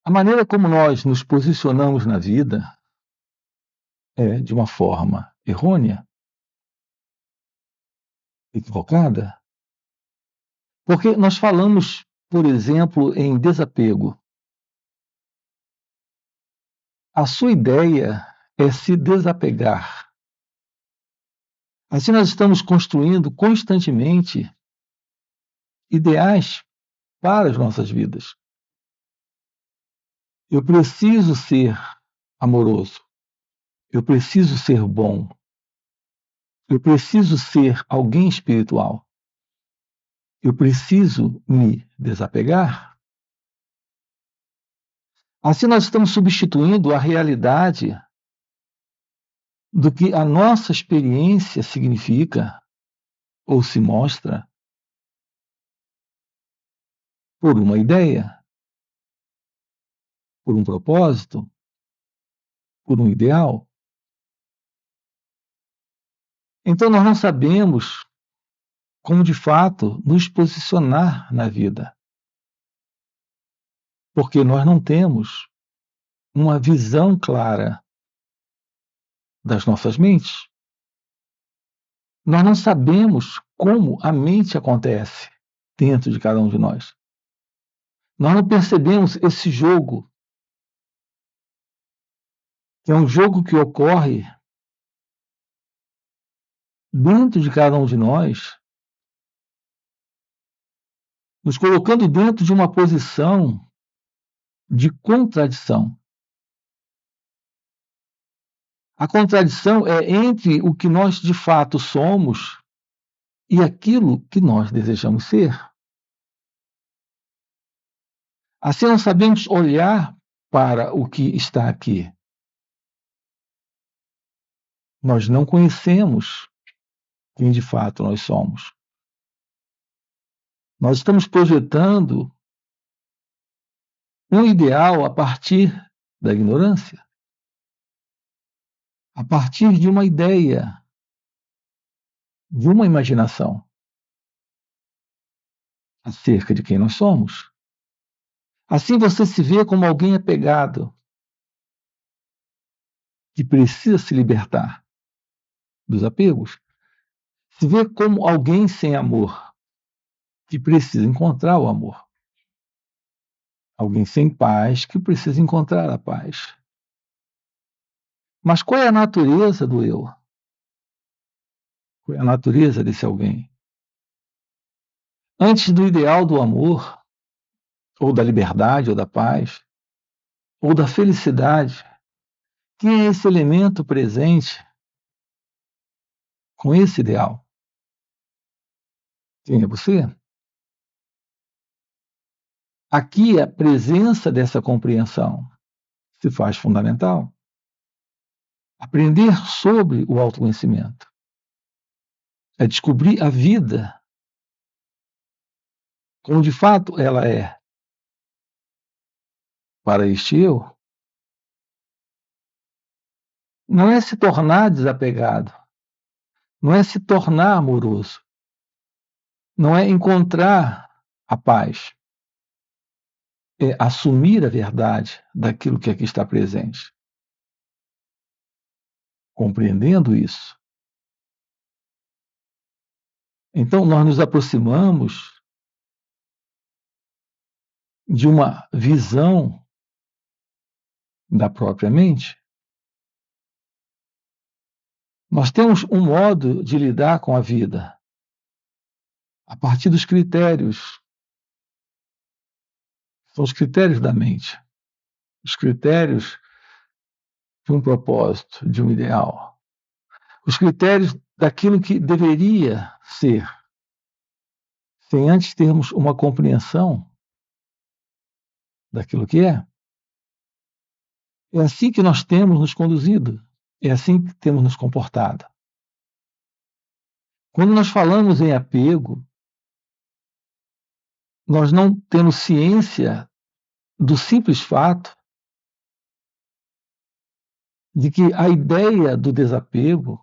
A maneira como nós nos posicionamos na vida é de uma forma errônea, equivocada, porque nós falamos, por exemplo, em desapego. A sua ideia é se desapegar. Assim, nós estamos construindo constantemente ideais para as nossas vidas. Eu preciso ser amoroso, eu preciso ser bom, eu preciso ser alguém espiritual, eu preciso me desapegar. Assim, nós estamos substituindo a realidade do que a nossa experiência significa ou se mostra por uma ideia, por um propósito, por um ideal. Então, nós não sabemos como de fato nos posicionar na vida, porque nós não temos uma visão clara das nossas mentes. Nós não sabemos como a mente acontece dentro de cada um de nós. Nós não percebemos esse jogo, que é um jogo que ocorre dentro de cada um de nós, nos colocando dentro de uma posição de contradição. A contradição é entre o que nós de fato somos e aquilo que nós desejamos ser. Assim, não sabemos olhar para o que está aqui. Nós não conhecemos quem de fato nós somos. Nós estamos projetando um ideal a partir da ignorância, a partir de uma ideia, de uma imaginação acerca de quem nós somos. Assim você se vê como alguém apegado, que precisa se libertar dos apegos. Se vê como alguém sem amor, que precisa encontrar o amor. Alguém sem paz, que precisa encontrar a paz. Mas qual é a natureza do eu? Qual é a natureza desse alguém? Antes do ideal do amor, ou da liberdade, ou da paz, ou da felicidade, quem é esse elemento presente com esse ideal? Quem é você? Aqui a presença dessa compreensão se faz fundamental. Aprender sobre o autoconhecimento é descobrir a vida como de fato ela é para este eu. Não é se tornar desapegado, não é se tornar amoroso, não é encontrar a paz, é assumir a verdade daquilo que aqui está presente. Compreendendo isso, então nós nos aproximamos de uma visão da própria mente. Nós temos um modo de lidar com a vida a partir dos critérios. São os critérios da mente, os critérios de um propósito, de um ideal, os critérios daquilo que deveria ser, sem antes termos uma compreensão daquilo que é. É assim que nós temos nos conduzido, é assim que temos nos comportado. Quando nós falamos em apego, nós não temos ciência do simples fato de que a ideia do desapego,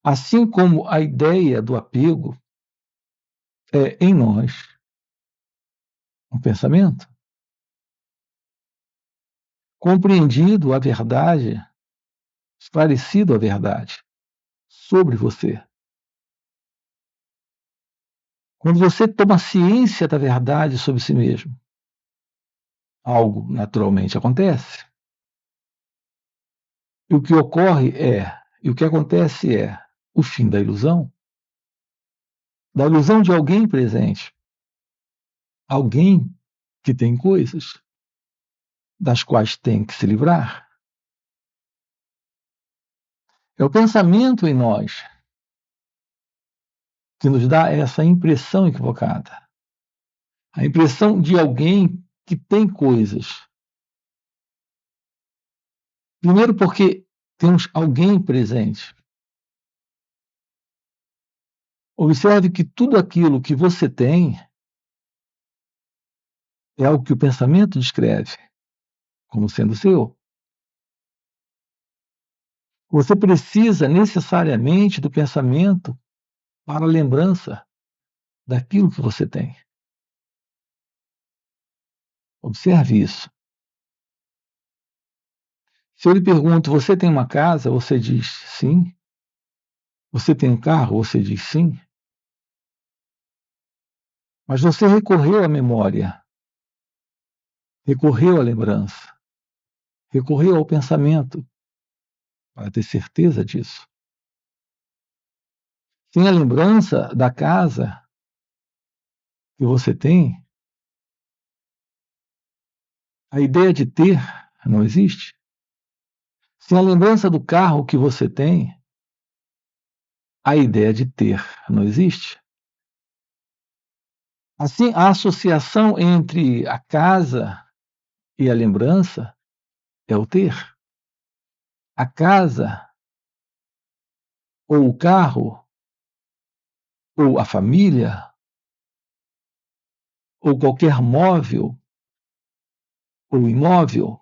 assim como a ideia do apego, é em nós um pensamento. compreendido a verdade, esclarecido a verdade sobre você. Quando você toma ciência da verdade sobre si mesmo, algo naturalmente acontece. E o que ocorre e o que acontece é o fim da ilusão de alguém presente, alguém que tem coisas das quais tem que se livrar. É o pensamento em nós que nos dá essa impressão equivocada. A impressão de alguém que tem coisas. Primeiro, porque temos alguém presente. Observe que tudo aquilo que você tem é algo que o pensamento descreve como sendo seu. Você precisa necessariamente do pensamento para a lembrança daquilo que você tem. Observe isso. Se eu lhe pergunto, você tem uma casa? Você diz sim. Você tem um carro? Você diz sim. Mas você recorreu à memória, recorreu à lembrança, recorreu ao pensamento para ter certeza disso. Sem a lembrança da casa que você tem, a ideia de ter não existe. Sem a lembrança do carro que você tem, a ideia de ter não existe. Assim, a associação entre a casa e a lembrança é o ter. A casa, ou o carro, ou a família, ou qualquer móvel, ou imóvel,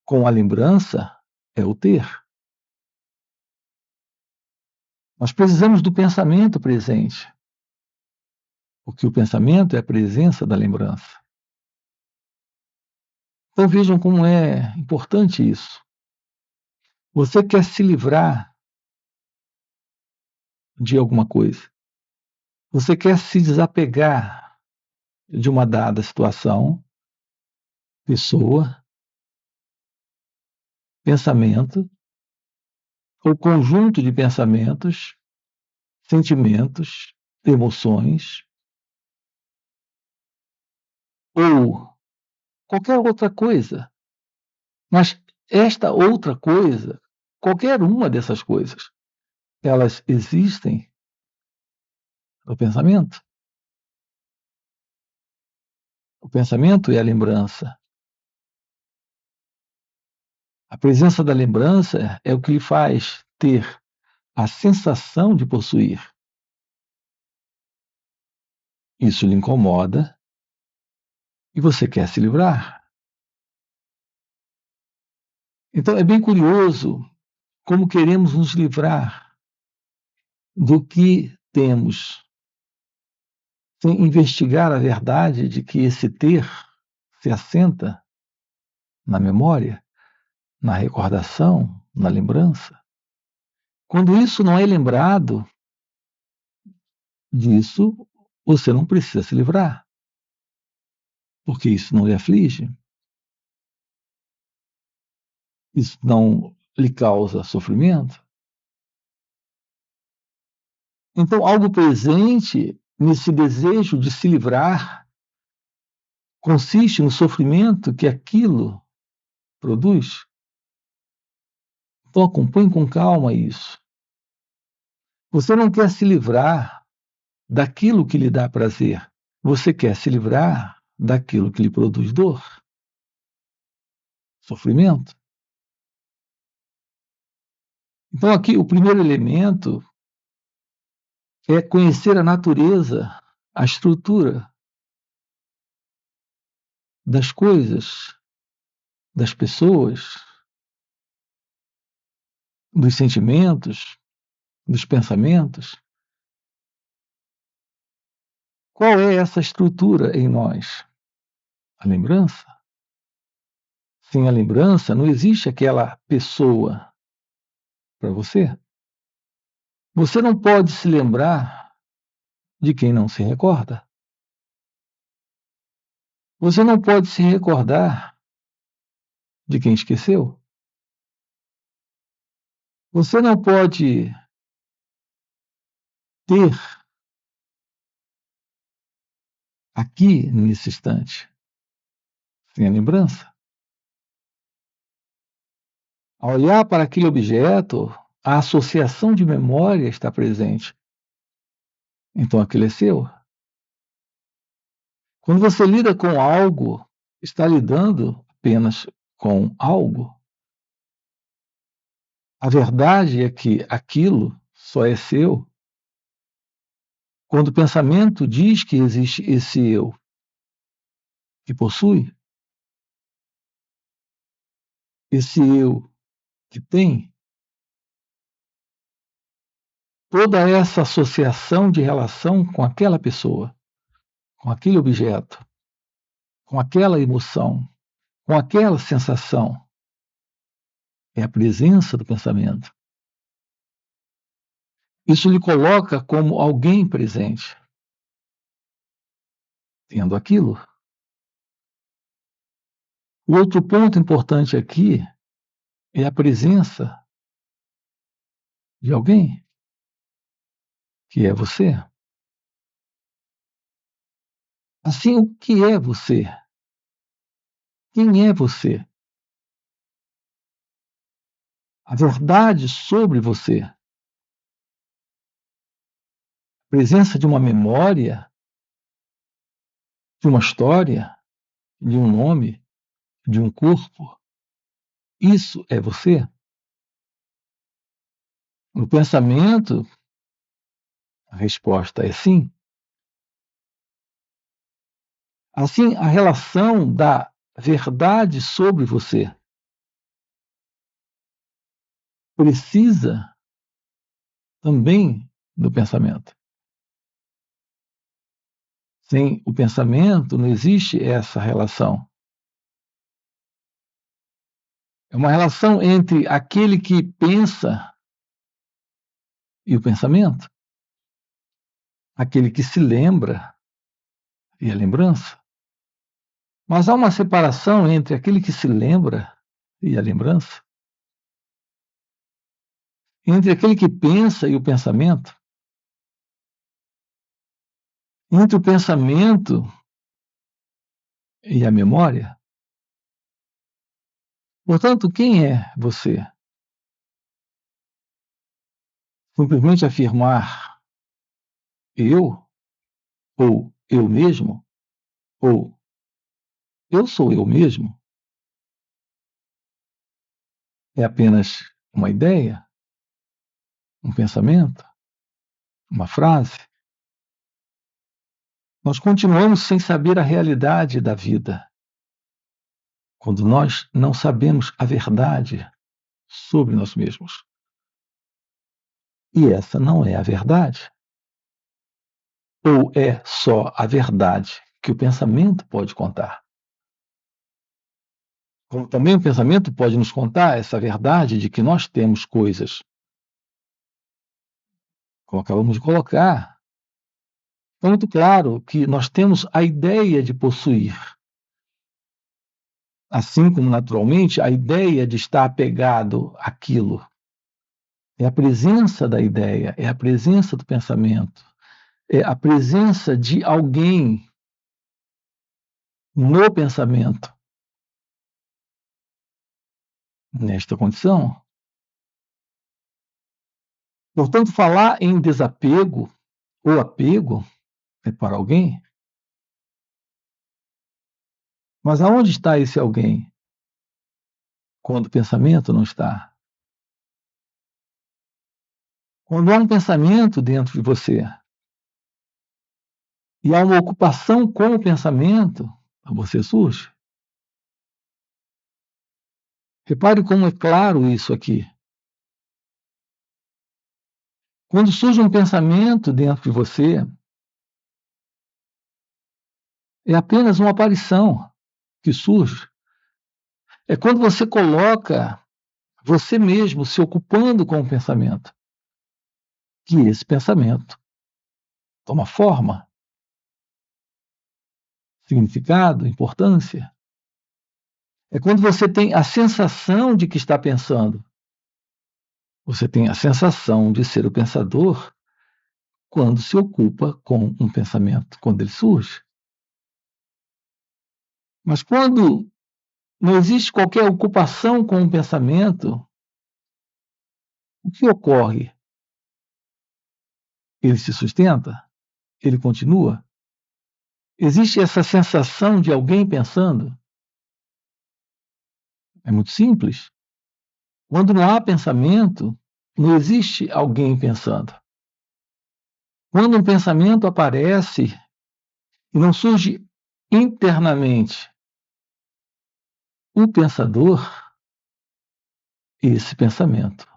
com a lembrança, é o ter. Nós precisamos do pensamento presente, porque o pensamento é a presença da lembrança. Então vejam como é importante isso. Você quer se livrar de alguma coisa. Você quer se desapegar de uma dada situação, pessoa, pensamento, ou conjunto de pensamentos, sentimentos, emoções, ou qualquer outra coisa. Mas esta outra coisa, qualquer uma dessas coisas, elas existem no pensamento. O pensamento é a lembrança. A presença da lembrança é o que lhe faz ter a sensação de possuir. Isso lhe incomoda e você quer se livrar. Então é bem curioso como queremos nos livrar do que temos, sem investigar a verdade de que esse ter se assenta na memória, na recordação, na lembrança. Quando isso não é lembrado, disso você não precisa se livrar, porque isso não lhe aflige, isso não lhe causa sofrimento. Então, algo presente nesse desejo de se livrar consiste no sofrimento que aquilo produz. Então, acompanhe com calma isso. Você não quer se livrar daquilo que lhe dá prazer. Você quer se livrar daquilo que lhe produz dor, sofrimento. Então, aqui, o primeiro elemento é conhecer a natureza, a estrutura das coisas, das pessoas, dos sentimentos, dos pensamentos. Qual é essa estrutura em nós? A lembrança. Sem a lembrança, não existe aquela pessoa para você. Você não pode se lembrar de quem não se recorda. Você não pode se recordar de quem esqueceu. Você não pode ter aqui, nesse instante, sem a lembrança. Ao olhar para aquele objeto, a associação de memória está presente. Então aquilo é seu. Quando você lida com algo, está lidando apenas com algo. A verdade é que aquilo só é seu quando o pensamento diz que existe esse eu que possui, esse eu que tem toda essa associação de relação com aquela pessoa, com aquele objeto, com aquela emoção, com aquela sensação. É a presença do pensamento. Isso lhe coloca como alguém presente, tendo aquilo. O outro ponto importante aqui é a presença de alguém, que é você. Assim, o que é você? Quem é você? A verdade sobre você. A presença de uma memória, de uma história, de um nome, de um corpo. Isso é você? No pensamento, a resposta é sim. Assim, a relação da verdade sobre você precisa também do pensamento. Sem o pensamento, não existe essa relação. É uma relação entre aquele que pensa e o pensamento, aquele que se lembra e a lembrança. Mas há uma separação entre aquele que se lembra e a lembrança, entre aquele que pensa e o pensamento, entre o pensamento e a memória. Portanto, quem é você? Simplesmente afirmar eu, ou eu mesmo, ou eu sou eu mesmo, é apenas uma ideia, um pensamento, uma frase. Nós continuamos sem saber a realidade da vida, quando nós não sabemos a verdade sobre nós mesmos. E essa não é a verdade. Ou é só a verdade que o pensamento pode contar? Como também o pensamento pode nos contar essa verdade de que nós temos coisas. Como acabamos de colocar, é muito claro que nós temos a ideia de possuir. Assim como, naturalmente, a ideia de estar apegado àquilo. É a presença da ideia, é a presença do pensamento, é a presença de alguém no pensamento. Nesta condição. Portanto, falar em desapego ou apego é para alguém. Mas aonde está esse alguém quando o pensamento não está? Quando há um pensamento dentro de você e há uma ocupação com o pensamento, você surge. Repare como é claro isso aqui. Quando surge um pensamento dentro de você, é apenas uma aparição que surge. É quando você coloca você mesmo se ocupando com o pensamento, que esse pensamento toma forma, significado, importância. É quando você tem a sensação de que está pensando. Você tem a sensação de ser o pensador quando se ocupa com um pensamento, quando ele surge. Mas quando não existe qualquer ocupação com um pensamento, o que ocorre? Ele se sustenta? Ele continua? Existe essa sensação de alguém pensando? É muito simples. Quando não há pensamento, não existe alguém pensando. Quando um pensamento aparece e não surge internamente o pensador, esse pensamento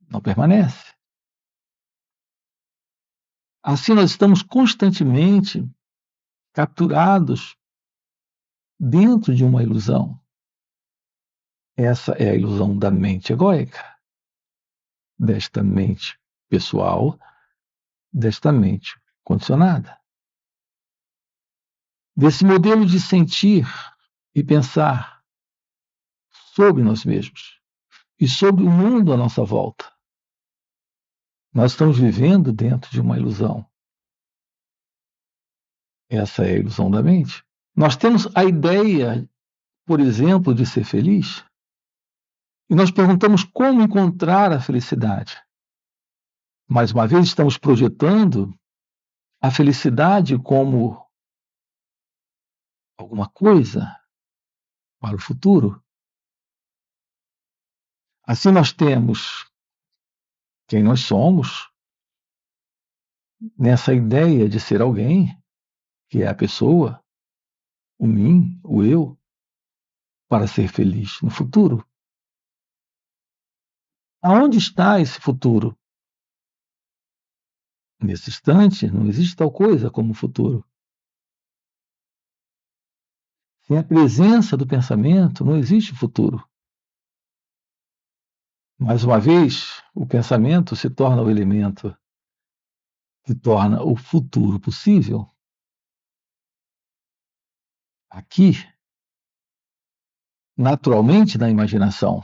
não permanece. Assim, nós estamos constantemente capturados dentro de uma ilusão. Essa é a ilusão da mente egóica, desta mente pessoal, desta mente condicionada. Desse modelo de sentir e pensar sobre nós mesmos e sobre o mundo à nossa volta. Nós estamos vivendo dentro de uma ilusão. Essa é a ilusão da mente. Nós temos a ideia, por exemplo, de ser feliz, e nós perguntamos como encontrar a felicidade. Mais uma vez, estamos projetando a felicidade como alguma coisa para o futuro. Assim, nós temos quem nós somos, nessa ideia de ser alguém, que é a pessoa, o mim, o eu, para ser feliz no futuro. Aonde está esse futuro? Nesse instante, não existe tal coisa como futuro. Sem a presença do pensamento, não existe futuro. Mais uma vez, o pensamento se torna o elemento que torna o futuro possível. Aqui, naturalmente, na imaginação.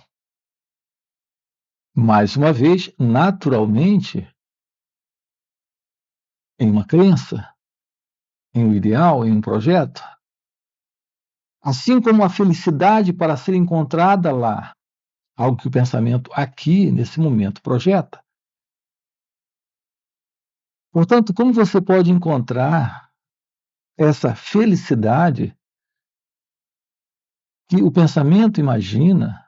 Mais uma vez, naturalmente, em uma crença, em um ideal, em um projeto. Assim como a felicidade para ser encontrada lá, algo que o pensamento aqui, nesse momento, projeta. Portanto, como você pode encontrar essa felicidade que o pensamento imagina,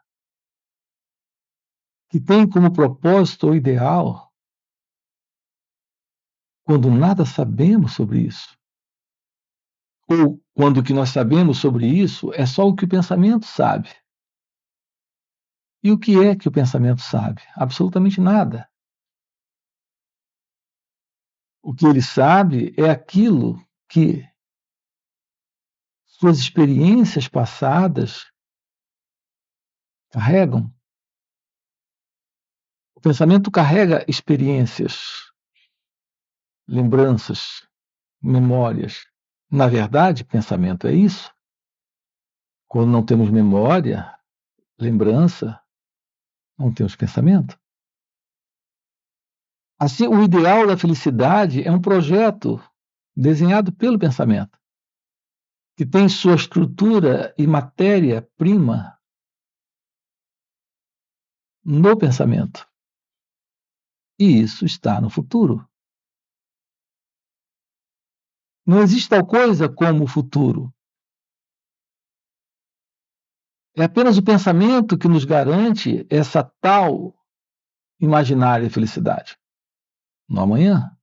que tem como propósito ou ideal, quando nada sabemos sobre isso? Ou quando o que nós sabemos sobre isso é só o que o pensamento sabe? E o que é que o pensamento sabe? Absolutamente nada. O que ele sabe é aquilo que suas experiências passadas carregam. O pensamento carrega experiências, lembranças, memórias. Na verdade, pensamento é isso. Quando não temos memória, lembrança, não temos pensamento. Assim, o ideal da felicidade é um projeto desenhado pelo pensamento, que tem sua estrutura e matéria-prima no pensamento. E isso está no futuro. Não existe tal coisa como o futuro. É apenas o pensamento que nos garante essa tal imaginária felicidade. No amanhã.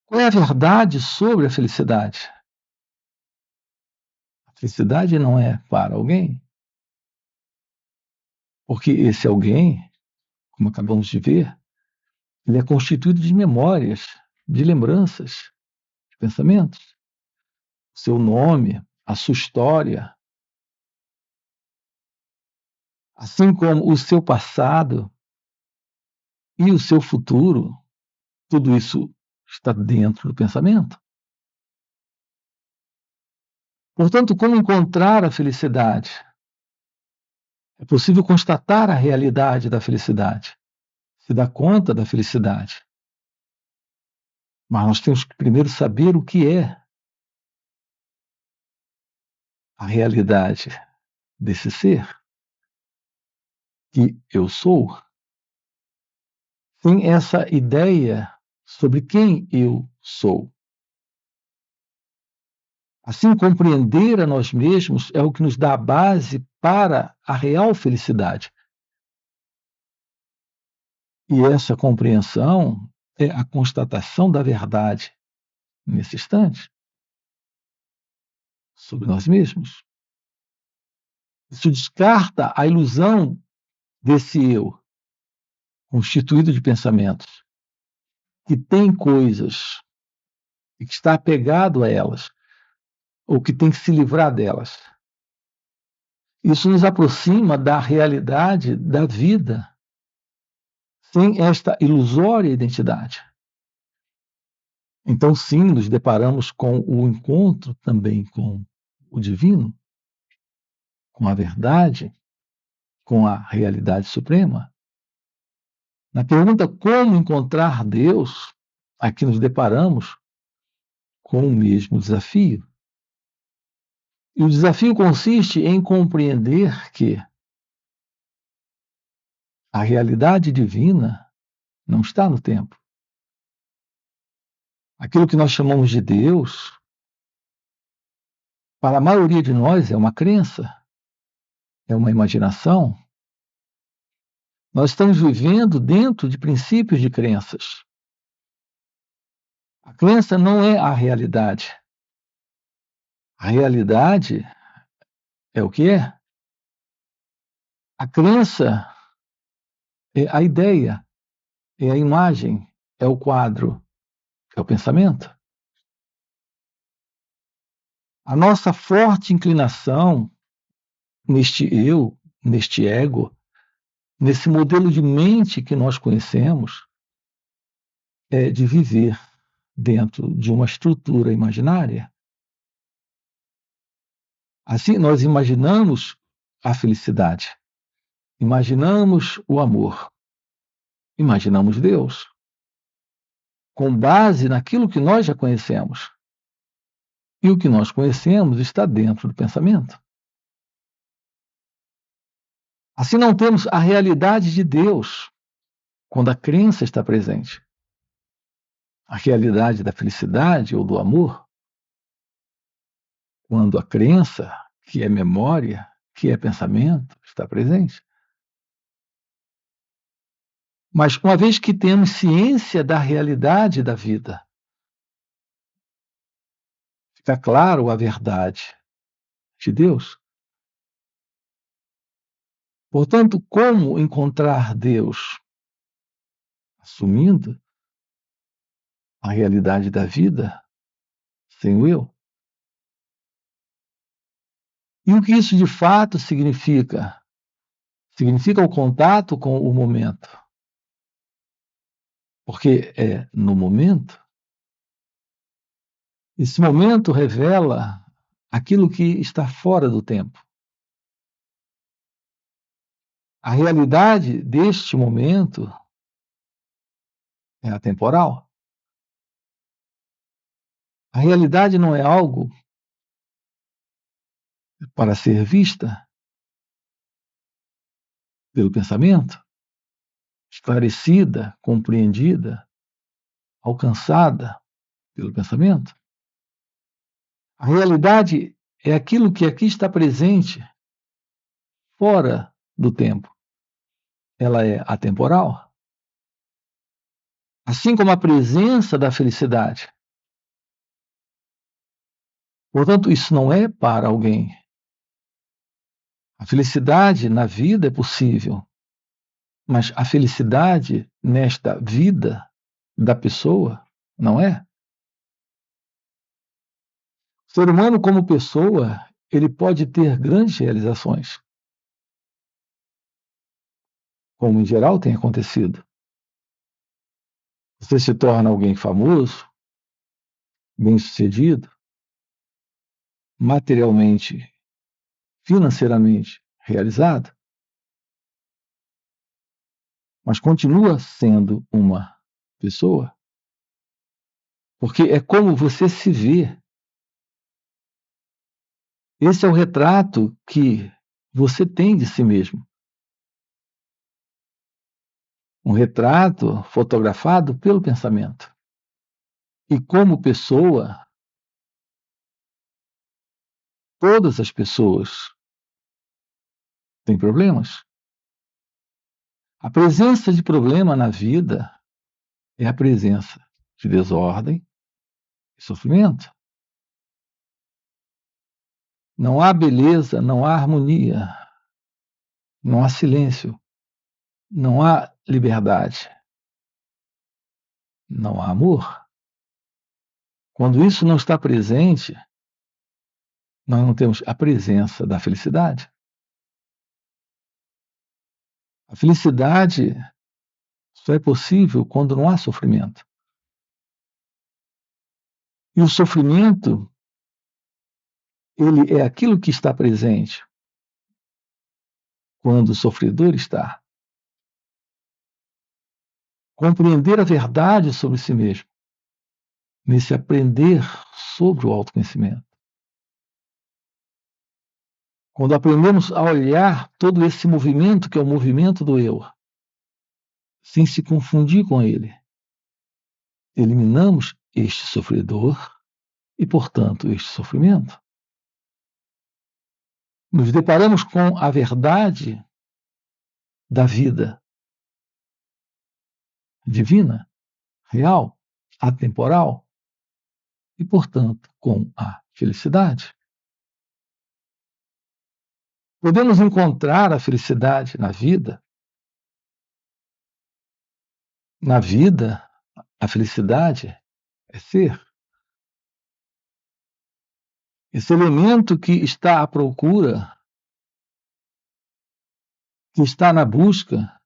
Qual é a verdade sobre a felicidade? A felicidade não é para alguém. Porque esse alguém, como acabamos de ver, ele é constituído de memórias, de lembranças, de pensamentos. Seu nome, a sua história, Assim como o seu passado e o seu futuro, tudo isso está dentro do pensamento. Portanto, como encontrar a felicidade? É possível constatar a realidade da felicidade, se dar conta da felicidade. Mas nós temos que primeiro saber o que é a realidade desse ser que eu sou. Sem essa ideia sobre quem eu sou. Assim, compreender a nós mesmos é o que nos dá a base para a real felicidade. E essa compreensão é a constatação da verdade, nesse instante, sobre nós mesmos. Isso descarta a ilusão desse eu, constituído de pensamentos, que tem coisas e que está apegado a elas, ou que tem que se livrar delas. Isso nos aproxima da realidade da vida, sem esta ilusória identidade. Então, sim, nos deparamos com o encontro também com o divino, com a verdade, com a realidade suprema. Na pergunta como encontrar Deus, aqui nos deparamos com o mesmo desafio. E o desafio consiste em compreender que a realidade divina não está no tempo. Aquilo que nós chamamos de Deus, para a maioria de nós, é uma crença, é uma imaginação. Nós estamos vivendo dentro de princípios de crenças. A crença não é a realidade. A realidade é o que é. A crença é a ideia, é a imagem, é o quadro, é o pensamento. A nossa forte inclinação neste eu, neste ego, nesse modelo de mente que nós conhecemos, é de viver dentro de uma estrutura imaginária. Assim, nós imaginamos a felicidade, imaginamos o amor, imaginamos Deus, com base naquilo que nós já conhecemos. E o que nós conhecemos está dentro do pensamento. Assim, não temos a realidade de Deus quando a crença está presente. A realidade da felicidade ou do amor, quando a crença, que é memória, que é pensamento, está presente. Mas uma vez que temos ciência da realidade da vida, fica claro a verdade de Deus. Portanto, como encontrar Deus? Assumindo a realidade da vida sem o eu. E o que isso de fato significa? Significa o contato com o momento. Porque é no momento. Esse momento revela aquilo que está fora do tempo. A realidade deste momento é atemporal. A realidade não é algo para ser vista pelo pensamento, esclarecida, compreendida, alcançada pelo pensamento. A realidade é aquilo que aqui está presente, fora do tempo. Ela é atemporal. Assim como a presença da felicidade. Portanto, isso não é para alguém. A felicidade na vida é possível, mas a felicidade nesta vida da pessoa não é. O ser humano, como pessoa, ele pode ter grandes realizações. como em geral tem acontecido. Você se torna alguém famoso, bem-sucedido, materialmente, financeiramente realizado, mas continua sendo uma pessoa, porque é como você se vê. Esse é o retrato que você tem de si mesmo. Um retrato fotografado pelo pensamento. E como pessoa, todas as pessoas têm problemas. A presença de problema na vida é a presença de desordem e sofrimento. Não há beleza, não há harmonia, não há silêncio, não há liberdade, não há amor. Quando isso não está presente, nós não temos a presença da felicidade. A felicidade só é possível quando não há sofrimento. E o sofrimento, ele é aquilo que está presente quando o sofredor está. Compreender a verdade sobre si mesmo, nesse aprender sobre o autoconhecimento. Quando aprendemos a olhar todo esse movimento, que é o movimento do eu, sem se confundir com ele, eliminamos este sofredor e, portanto, este sofrimento. Nos deparamos com a verdade da vida divina, real, atemporal e, portanto, com a felicidade. Podemos encontrar a felicidade na vida. Na vida, a felicidade é ser. Esse elemento que está à procura, que está na busca,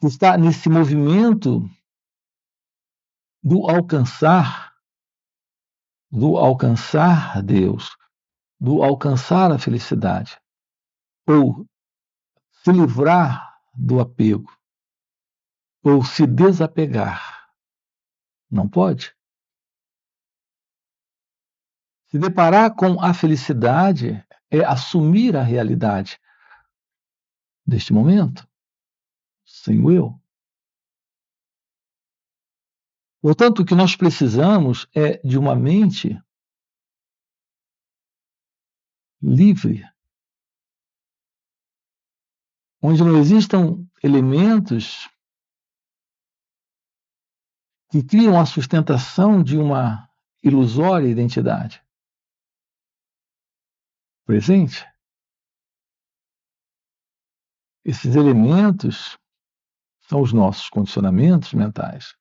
que está nesse movimento do alcançar Deus, do alcançar a felicidade, ou se livrar do apego, ou se desapegar. Não pode. Se deparar com a felicidade é assumir a realidade deste momento, sem o eu. Portanto, o que nós precisamos é de uma mente livre, onde não existam elementos que criam a sustentação de uma ilusória identidade. Presente. Esses elementos são os nossos condicionamentos mentais.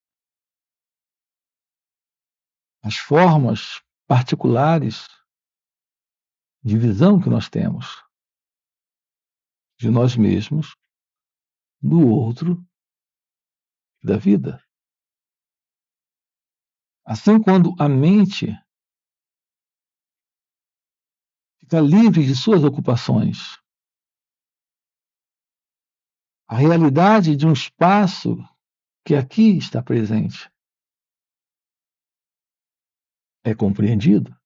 As formas particulares de visão que nós temos de nós mesmos, do outro e da vida. Assim, quando a mente fica livre de suas ocupações, a realidade de um espaço que aqui está presente é compreendido.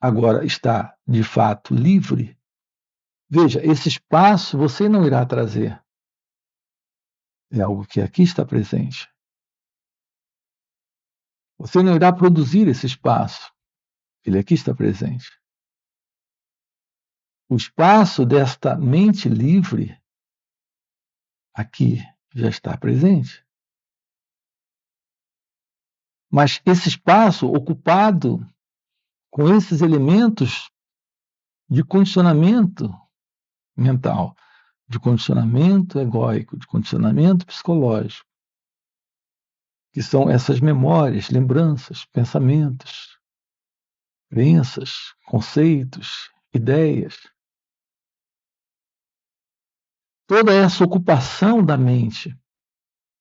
Agora está, de fato, livre. Veja, esse espaço você não irá trazer. É algo que aqui está presente. Você não irá produzir esse espaço. Ele aqui está presente. O espaço desta mente livre aqui já está presente. Mas esse espaço ocupado com esses elementos de condicionamento mental, de condicionamento egóico, de condicionamento psicológico, que são essas memórias, lembranças, pensamentos, crenças, conceitos, ideias. Toda essa ocupação da mente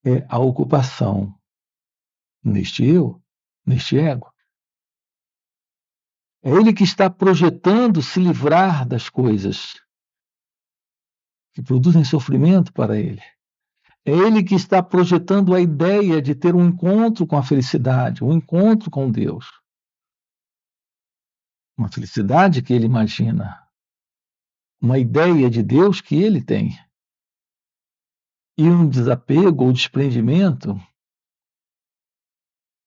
é a ocupação neste eu, neste ego. É ele que está projetando se livrar das coisas que produzem sofrimento para ele. É ele que está projetando a ideia de ter um encontro com a felicidade, um encontro com Deus. Uma felicidade que ele imagina, uma ideia de Deus que ele tem. E um desapego ou desprendimento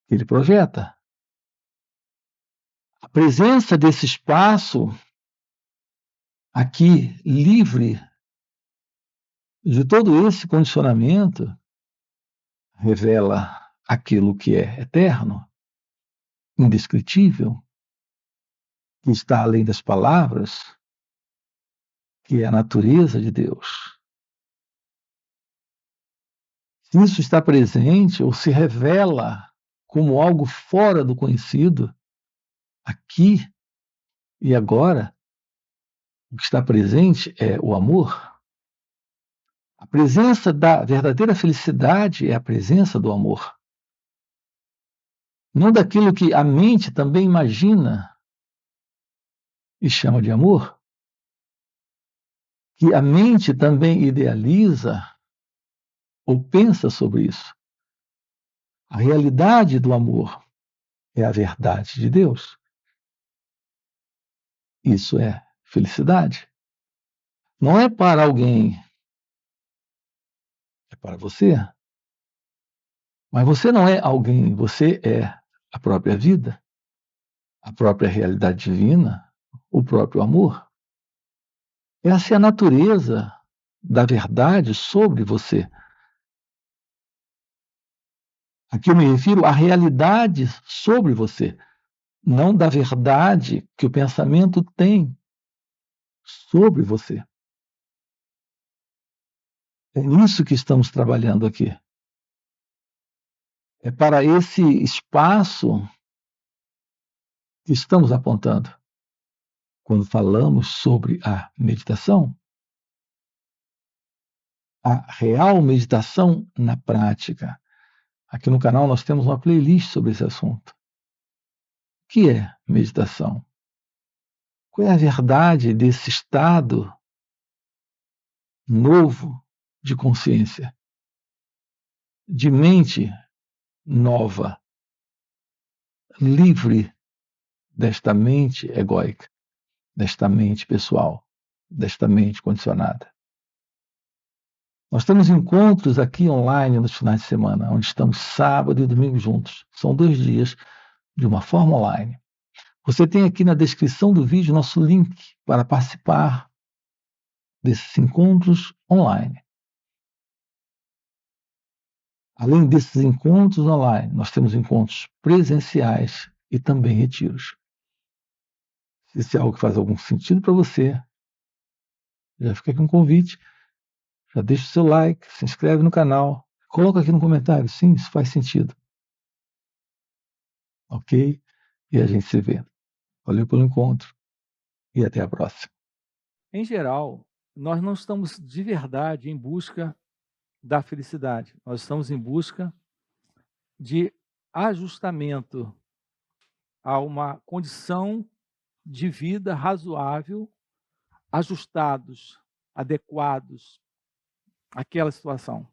que ele projeta. A presença desse espaço aqui, livre de todo esse condicionamento, revela aquilo que é eterno, indescritível, que está além das palavras, que é a natureza de Deus. Se isso está presente ou se revela como algo fora do conhecido, aqui e agora, o que está presente é o amor. A presença da verdadeira felicidade é a presença do amor. Não daquilo que a mente também imagina e chama de amor, que a mente também idealiza ou pensa sobre isso. A realidade do amor é a verdade de Deus. Isso é felicidade. Não é para alguém, é para você. Mas você não é alguém, você é a própria vida, a própria realidade divina, o próprio amor. Essa é a natureza da verdade sobre você. Aqui eu me refiro à realidade sobre você, não da verdade que o pensamento tem sobre você. É nisso que estamos trabalhando aqui. É para esse espaço que estamos apontando quando falamos sobre a meditação. A real meditação na prática. Aqui no canal nós temos uma playlist sobre esse assunto. O que é meditação? Qual é a verdade desse estado novo de consciência, de mente nova, livre desta mente egóica, desta mente pessoal, desta mente condicionada? Nós temos encontros aqui online nos finais de semana, onde estamos sábado e domingo juntos. São 2 dias de uma forma online. Você tem aqui na descrição do vídeo nosso link para participar desses encontros online. Além desses encontros online, nós temos encontros presenciais e também retiros. Se isso é algo que faz algum sentido para você, já fica aqui um convite, já deixa o seu like, se inscreve no canal, coloca aqui no comentário, sim, isso faz sentido. Ok? E a gente se vê. Valeu pelo encontro e até a próxima. Em geral, nós não estamos de verdade em busca da felicidade. Nós estamos em busca de ajustamento a uma condição de vida razoável, ajustados, adequados àquela situação.